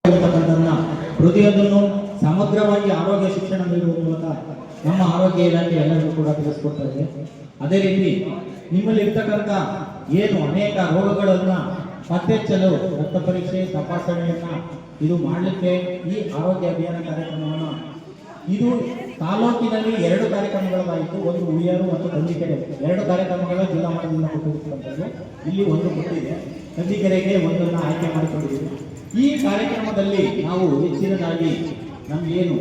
ಇರತಕ್ಕಂಥದ್ದನ್ನ ಪ್ರತಿಯೊಂದನ್ನು ಸಮಗ್ರವಾಗಿ ಆರೋಗ್ಯ ಶಿಕ್ಷಣ ನೀಡುವ ಮೂಲಕ ನಮ್ಮ ಆರೋಗ್ಯ ಇಲಾಖೆ ಎಲ್ಲರಿಗೂ ಕೂಡ ತಿಳಿಸ್ಕೊಡ್ತಾ ಇದೆ. ಅದೇ ರೀತಿ ನಿಮ್ಮಲ್ಲಿ ಇರ್ತಕ್ಕಂಥ ಏನು ಅನೇಕ ರೋಗಗಳನ್ನ ಪತ್ತೆಹಚ್ಚಲು ರಕ್ತ ಪರೀಕ್ಷೆ ತಪಾಸಣೆಯನ್ನ ಇದು ಮಾಡಲಿಕ್ಕೆ ಈ ಆರೋಗ್ಯ ಅಭಿಯಾನ ಕಾರ್ಯಕ್ರಮವನ್ನು ಇದು ತಾಲೂಕಿನಲ್ಲಿ 2 ಕಾರ್ಯಕ್ರಮಗಳಾಯಿತು. ಒಂದು ಹುಳಿಯಾರು ಮತ್ತು ಕಂದಿಕೆರೆ 2 ಕಾರ್ಯಕ್ರಮಗಳ ಜಿಲ್ಲಾ ಮಟ್ಟದಿಂದ ಕೊಟ್ಟಿರ್ತಕ್ಕಂಥದ್ದು. ಇಲ್ಲಿ ಒಂದು ಕೊಟ್ಟಿದೆ, ಕಂದಿಕೆರೆಗೆ ಒಂದನ್ನು ಆಯ್ಕೆ ಮಾಡಿಕೊಂಡಿದ್ದೀವಿ. ಈ ಕಾರ್ಯಕ್ರಮದಲ್ಲಿ ನಾವು ಹೆಚ್ಚಿನದಾಗಿ ನಮಗೇನು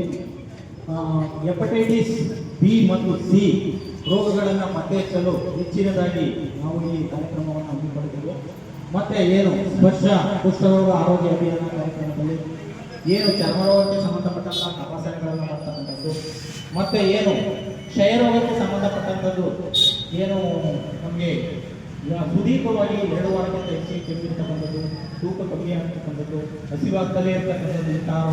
ಹೆಪಟೈಟಿಸ್ ಬಿ ಮತ್ತು ಸಿ ರೋಗಗಳನ್ನು ಪತ್ತೆ ಹಚ್ಚಲು ಹೆಚ್ಚಿನದಾಗಿ ನಾವು ಈ ಕಾರ್ಯಕ್ರಮವನ್ನು ಹಮ್ಮಿಕೊಂಡಿದ್ದೇವೆ. ಮತ್ತೆ ಏನು ಸ್ಪರ್ಶ ಕುಷ್ಠರೋಗ ಆರೋಗ್ಯ ಅಭಿಯಾನ ಕಾರ್ಯಕ್ರಮದಲ್ಲಿ ಏನು ಚರ್ಮರೋಗಕ್ಕೆ ಸಂಬಂಧಪಟ್ಟಂತಹ ತಪಾಸಣೆಗಳನ್ನು ಮಾಡ್ತಕ್ಕಂಥದ್ದು, ಮತ್ತೆ ಏನು ಕ್ಷಯರೋಗಕ್ಕೆ ಸಂಬಂಧಪಟ್ಟಂಥದ್ದು ಏನು ನಮಗೆ ಸುದೀರ್ಘವಾಗಿ 2 ವಾರಕ್ಕಿಂತ ಹೆಚ್ಚಿಗೆ ಕೆಮ್ಮಿರ್ತಕ್ಕಂಥದ್ದು, ತೂಕ ಕಮ್ಮಿ ಆಗ್ತಕ್ಕಂಥದ್ದು, ಹಸಿವಾಗ್ತಲೇ ಇರ್ತಕ್ಕಂಥದ್ದು ಇಂತಹ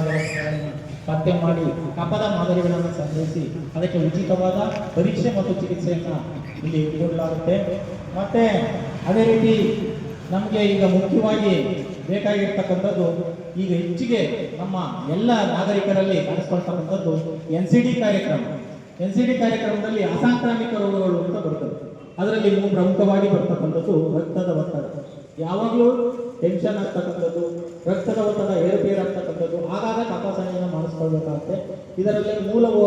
ಪತ್ತೆ ಮಾಡಿ ಕಫದ ಮಾದರಿಗಳನ್ನು ಸಂಗ್ರಹಿಸಿ ಅದಕ್ಕೆ ಉಚಿತವಾದ ಪರೀಕ್ಷೆ ಮತ್ತು ಚಿಕಿತ್ಸೆಯನ್ನು ಇಲ್ಲಿ ಕೊಡಲಾಗುತ್ತೆ. ಮತ್ತೆ ಅದೇ ರೀತಿ ನಮಗೆ ಈಗ ಮುಖ್ಯವಾಗಿ ಬೇಕಾಗಿರ್ತಕ್ಕಂಥದ್ದು ಈಗ ಹೆಚ್ಚಿಗೆ ನಮ್ಮ ಎಲ್ಲ ನಾಗರಿಕರಲ್ಲಿ ಕಾಣಿಸ್ಕೊಳ್ತಕ್ಕಂಥದ್ದು NCD ಕಾರ್ಯಕ್ರಮ. NCD ಕಾರ್ಯಕ್ರಮದಲ್ಲಿ ಅಸಾಂಕ್ರಾಮಿಕ ರೋಗಗಳು ಅಂತ ಬರ್ತದೆ. ಅದರಲ್ಲಿ ಪ್ರಮುಖವಾಗಿ ಬರ್ತಕ್ಕಂಥದ್ದು ರಕ್ತದ ಒತ್ತಡ. ಯಾವಾಗಲೂ ಟೆನ್ಷನ್ ಆಗ್ತಕ್ಕಂಥದ್ದು, ರಕ್ತದ ಒತ್ತಡ ಏರುಪೇರಾಗ್ತಕ್ಕಂಥದ್ದು, ಆಗಾಗ ತಪಾಸಣೆಯನ್ನು ಮಾಡಿಸ್ಕೊಳ್ಬೇಕಾಗುತ್ತೆ. ಇದರಲ್ಲಿ ಮೂಲವು